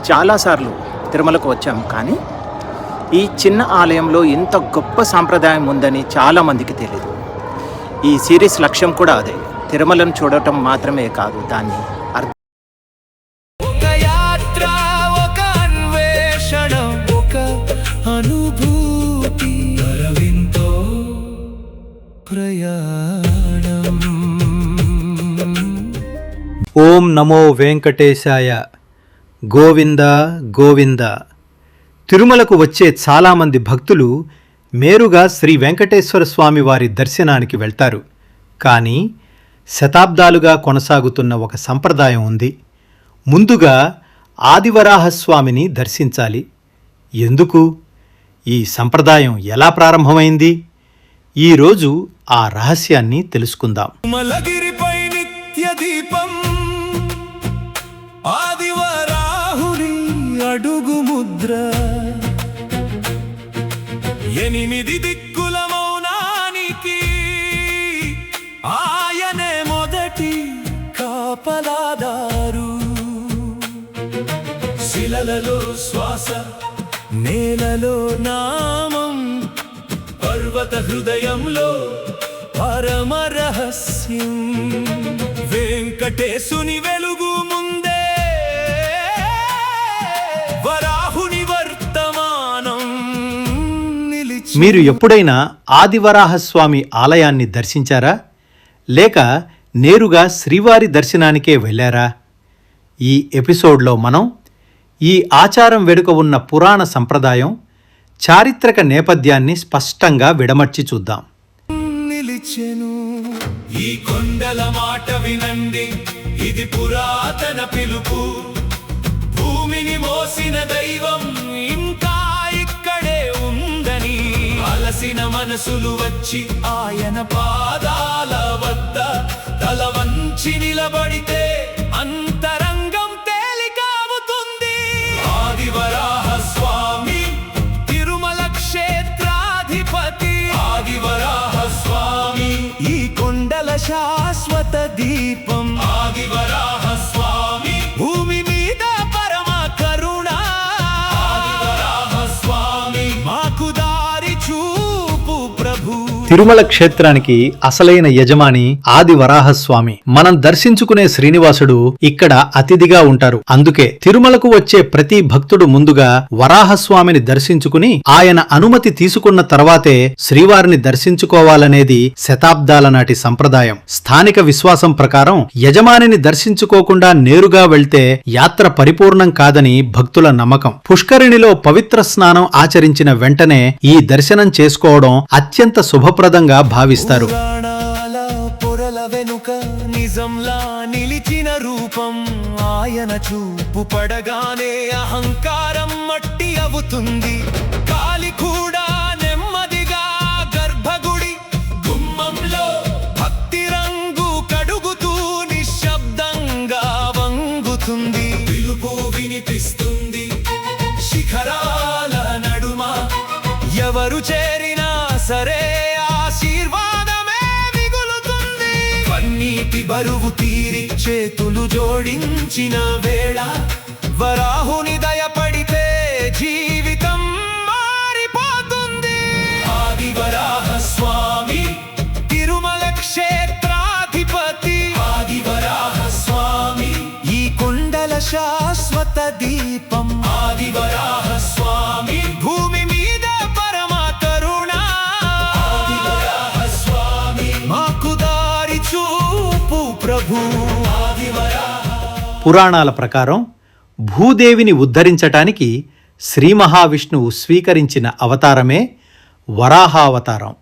చాలాసార్లు తిరుమలకు వచ్చాం, కానీ ఈ చిన్న ఆలయంలో ఇంత గొప్ప సాంప్రదాయం ఉందని చాలామందికి తెలియదు. ఈ సిరీస్ లక్ష్యం కూడా అదే, తిరుమలను చూడటం మాత్రమే కాదు, దాన్ని ఒక యాత్ర, ఒక అన్వేషణ, ఒక అనుభూతి, అరవిందో ప్రయాణం. ఓం నమో వెంకటేశాయ. గోవింద గోవింద. తిరుమలకు వచ్చే చాలామంది భక్తులు మేరుగా శ్రీ వెంకటేశ్వర స్వామి వారి దర్శనానికి వెళ్తారు. కానీ శతాబ్దాలుగా కొనసాగుతున్న ఒక సంప్రదాయం ఉంది. ముందుగా ఆదివరాహస్వామిని దర్శించాలి. ఎందుకు? ఈ సంప్రదాయం ఎలా ప్రారంభమైంది? ఈరోజు ఆ రహస్యాన్ని తెలుసుకుందాం. మలగిరిపై నిత్య దీపం, ఆదివరాహుని అడుగు ముద్ర, 8 దిక్కుల మౌనానికి ఆయనే మొదటి కాపలాదారు. శిలలలో శ్వాస, నేలలో నామం, పర్వత హృదయంలో పరమ రహస్యం. వెంకటేశుని వెలుగు ముందే వరాహుని వర్తమానం నిలిచి. మీరు ఎప్పుడైనా ఆదివరాహస్వామి ఆలయాన్ని దర్శించారా? లేక నేరుగా శ్రీవారి దర్శనానికే వెళ్ళారా? ఈ ఎపిసోడ్లో మనం ఈ ఆచారం వెనుక ఉన్న పురాణ సంప్రదాయం, చారిత్రక నేపథ్యాన్ని స్పష్టంగా విడమర్చి చూద్దాం. నిలిచెను ఈ కొండల మాట వినండి, ఇది పురాతన పిలుపు. భూమిని మోసిన దైవం ఇంకా ఇక్కడే ఉందని అలసిన మనసులు వచ్చి ఆయన పాదాల వద్ద తల వంచి నిలబడితే అంతరంగం తేలికవుతుంది. ఆదివరాహ స్వామి తిరుమల క్షేత్రాధిపతి, ఆదివరాహ స్వామి ఈ కొండల శాశ్వత దీపం, ఆదివరాహ స్వామి భూమి మీద పరమ కరుణ, ఆదివరాహ స్వామి మాకు దారి చూపు ప్రభు. తిరుమల క్షేత్రానికి అసలైన యజమాని ఆదివరాహస్వామి. మనం దర్శించుకునే శ్రీనివాసుడు ఇక్కడ అతిథిగా ఉంటారు. అందుకే తిరుమలకు వచ్చే ప్రతి భక్తుడు ముందుగా వరాహస్వామిని దర్శించుకుని ఆయన అనుమతి తీసుకున్న తర్వాతే శ్రీవారిని దర్శించుకోవాలనేది శతాబ్దాల నాటి సంప్రదాయం. స్థానిక విశ్వాసం ప్రకారం యజమానిని దర్శించుకోకుండా నేరుగా వెళ్తే యాత్ర పరిపూర్ణం కాదని భక్తుల నమ్మకం. పుష్కరిణిలో పవిత్ర స్నానం ఆచరించిన వెంటనే ఈ దర్శనం చేసుకోవడం అత్యంత శుభప్రదంగా భావిస్తారు. పురాణాల పొరల వెనుక నిజంలా నిలిచిన రూపం, ఆయన చూపు పడగానే అహంకారం మట్టి అవుతుంది. కాలి కూడా నెమ్మదిగా గర్భగుడి గుమ్మంలో భక్తి రంగు కడుగుతూ నిశ్శబ్దంగా వంగుతుంది. పిలుపు వినిపిస్తుంది శిఖరాల నడుమ, ఎవరు చేరినా సరే ఆశీర్వాదమే మిగులుతుంది. కన్నీటి బరువు తీరి చేతులు జోడించిన వేళ వరాహుని దయపడితే జీవితం మారిపోతుంది. ఆదివరాహ స్వామి తిరుమల క్షేత్రాధిపతి, ఆదివరాహ స్వామి ఈ కొండల శాశ్వత దీపం, ఆదివరాహ స్వామి భూమి మీద పరమ కరుణ, ఆదివరాహ స్వామి మాకు దారి చూపు ప్రభు. పురాణాల ప్రకారం భూదేవిని ఉద్ధరించటానికి శ్రీ మహావిష్ణువు స్వీకరించిన అవతారమే వరాహావతారం.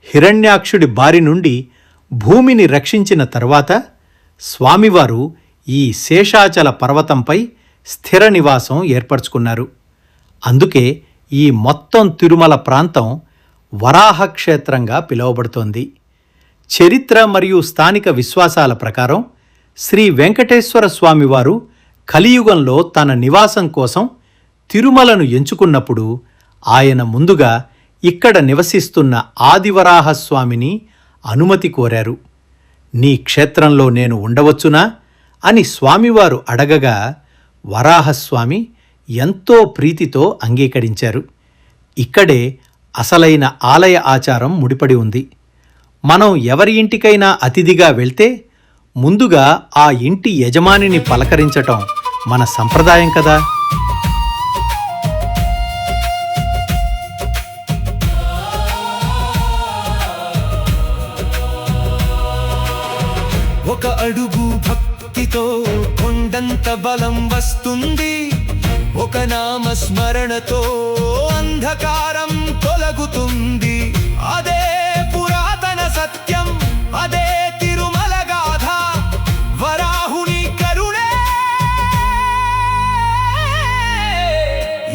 హిరణ్యాక్షుడి బారి నుండి భూమిని రక్షించిన తరువాత స్వామివారు ఈ శేషాచల పర్వతంపై స్థిర నివాసం ఏర్పరచుకున్నారు. అందుకే ఈ మొత్తం తిరుమల ప్రాంతం వరాహ క్షేత్రంగా పిలువబడుతోంది. చరిత్ర మరియు స్థానిక విశ్వాసాల ప్రకారం శ్రీ వెంకటేశ్వర స్వామివారు కలియుగంలో తన నివాసం కోసం తిరుమలను ఎంచుకున్నప్పుడు ఆయన ముందుగా ఇక్కడ నివసిస్తున్న ఆదివరాహస్వామిని అనుమతి కోరారు. నీ క్షేత్రంలో నేను ఉండవచ్చునా అని స్వామివారు అడగగా వరాహస్వామి ఎంతో ప్రీతితో అంగీకరించారు. ఇక్కడే అసలైన ఆలయ ఆచారం ముడిపడి ఉంది. మనం ఎవరి ఇంటికైనా అతిథిగా వెళ్తే ముందుగా ఆ ఇంటి యజమానిని పలకరించటం మన సంప్రదాయం కదా. ఒక అడుగు భక్తితో కొండంత బలం వస్తుంది. ఒక నామస్మరణతో అంధకారం తొలగుతుంది. అదే పురాతన సత్యం, అదే తిరుమల గాథ, వరాహుని కరుణే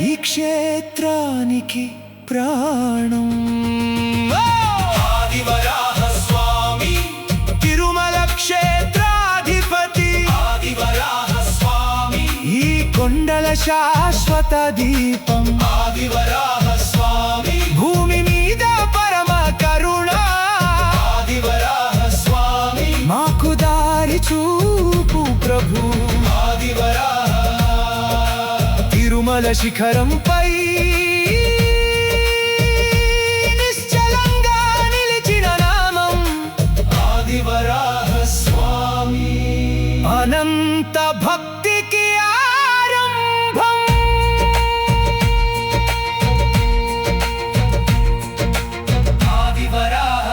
ఈ క్షేత్రానికి ప్రాణం. ఆదివరాహ స్వామి తిరుమల క్షేత్రాధిపతి, ఆదివరాహ స్వామి ఈ కొండల శాశ్వత దీపం, ఆదివరాహ స్వామి భూమి మీద పరమ కరుణ, ఆదివరాహ స్వామి మాకు దారి చూపు ప్రభు, ఆదివరాహ తిరుమల శిఖరంపై నిశ్చలంగా నిలిచిన నామం ఆదివరాహ స్వామి. అనంత భక్తికి ఆరంభం. ఆదివరాహ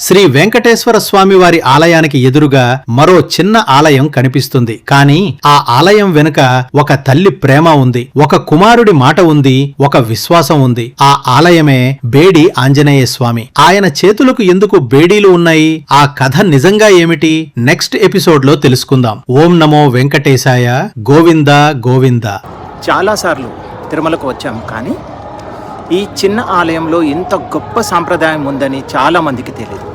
శ్రీ వెంకటేశ్వర స్వామి వారి ఆలయానికి ఎదురుగా మరో చిన్న ఆలయం కనిపిస్తుంది. కానీ ఆ ఆలయం వెనుక ఒక తల్లి ప్రేమ ఉంది, ఒక కుమారుడి మాట ఉంది, ఒక విశ్వాసం ఉంది. ఆ ఆలయమే బేడి ఆంజనేయ స్వామి. ఆయన చేతులకు ఎందుకు బేడీలు ఉన్నాయి? ఆ కథ నిజంగా ఏమిటి? నెక్స్ట్ ఎపిసోడ్ లో తెలుసుకుందాం. ఓం నమో వెంకటేశాయ. గోవింద గోవింద. చాలాసార్లు తిరుమలకు వచ్చాం, కానీ ఈ చిన్న ఆలయంలో ఇంత గొప్ప సాంప్రదాయం ఉందని చాలామందికి తెలియదు.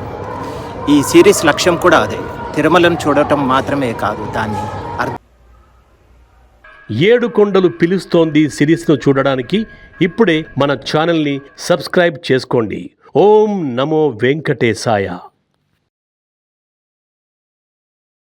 ఈ సిరీస్ లక్ష్యం కూడా అదే, తిరుమలను చూడటం మాత్రమే కాదు, దాన్ని 7 కొండలు పిలుస్తోంది సిరీస్ను చూడడానికి ఇప్పుడే మన ఛానల్ని సబ్స్క్రైబ్ చేసుకోండి. ఓం నమో వెంకటేశాయ.